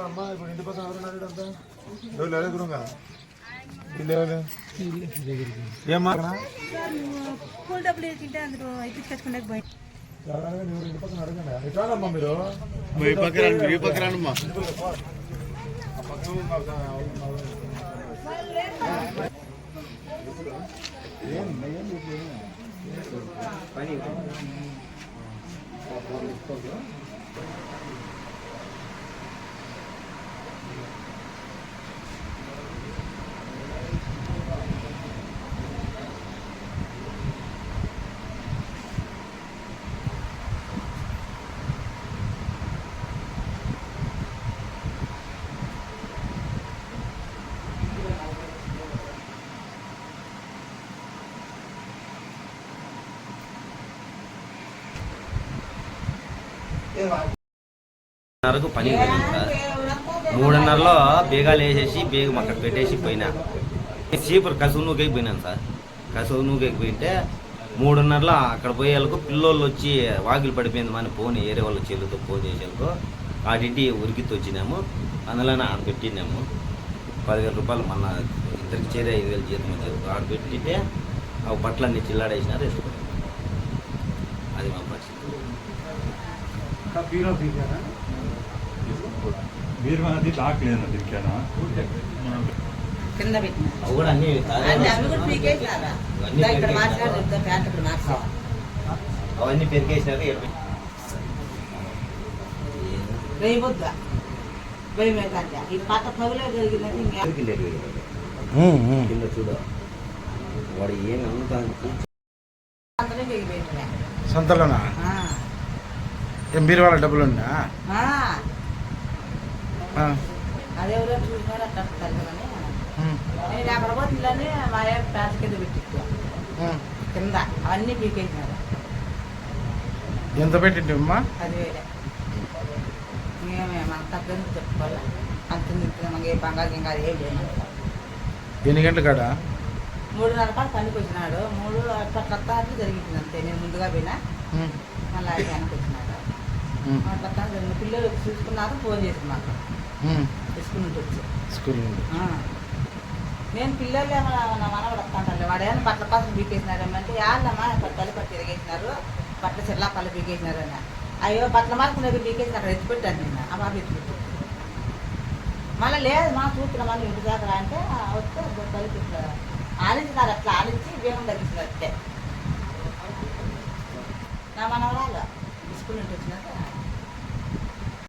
అమ్మా ఇప్పుడు ఇంటి పక్కన ఎవరున్నాడు అంతా గురుగా ఏమ్మా ఇంటి పక్కన అడగండి ఎట్లానమ్మా మీరు పక్కనమ్మా పని పని పోయినాను సార్. 3:30లో బేగాలు వేసేసి బేగ అక్కడ పెట్టేసి పోయినా. చీపురు కసువునూకి పోయినాను సార్. కసువునూకి పోయింటే 3:30లో అక్కడ పోయేళ్ళకు పిల్లోళ్ళు వచ్చి వాకిలు పడిపోయింది మన ఫోన్ ఏరే వాళ్ళ చెల్లుతో ఫోన్ చేసేళ్ళకు ఆడింటి ఉరికితో వచ్చినాము. అందులోనే ఆడ పెట్టినాము 10,000 రూపాయలు. మన ఇద్దరికి చేరే 5,000 జీతం వచ్చారు. ఆడ పెట్టితే ఆ బట్టలన్నీ చిల్లాడేసినారు. వేసుకున్నాం. అది మా పరిస్థితి. కూడా అన్ని అవన్నీ పెరిగేసినాక కింద చూడ వాడు ఏమంతా సొంతలోనా మీరు వాళ్ళ డబ్బులు ఉన్నా అదేవరో చూసినారు అట్లా నేను అక్కడ పోతుందని మా పేట కింద పెట్టించా కింద అవన్నీ పీకేసినారు. ఎంత పెట్టింటమ్మా? 10,000. మేమేమో తగ్గని చెప్పుకోవాలి. అంత మాకు ఏ బంగారు గింగారు ఏం లేదు. ఎన్ని గంటల కాడ 3:30 పనికి వచ్చినాడు. 3:30 జరిగింది అంతే. నేను ముందుగా పోయినా మళ్ళీ ఆయన వెనక్కి వచ్చినాడు. పిల్లలు చూసుకున్నాక ఫోన్ చేసి మాకు స్కూల్ నుంచి వచ్చి స్కూల్ నేను పిల్లలు ఏమన్నా మనవాడు వస్తాంటారు. వాడు ఏమైనా బట్టల కోసం పీకేసినారేమంటే వాళ్ళమ్మా తల్లి పట్టు తిరిగేసినారు, బట్టల చెల్లా పళ్ళు పీకేసినారు అని. అయ్యో బట్టల మార్కున్నది పీకేసి అక్కడ ఎత్తిపెట్టాను నేను. ఆ బాబు ఎత్తిపెట్టాను. మళ్ళీ లేదు మా చూస్తున్నామని ఇంటి దాకా అంటే వస్తే తల్లికి ఆలించినారు. అట్లా ఆలించి వేగం తగ్గించినారు. అంతే నా మనవరాలు స్కూల్ నుంచి వచ్చినాక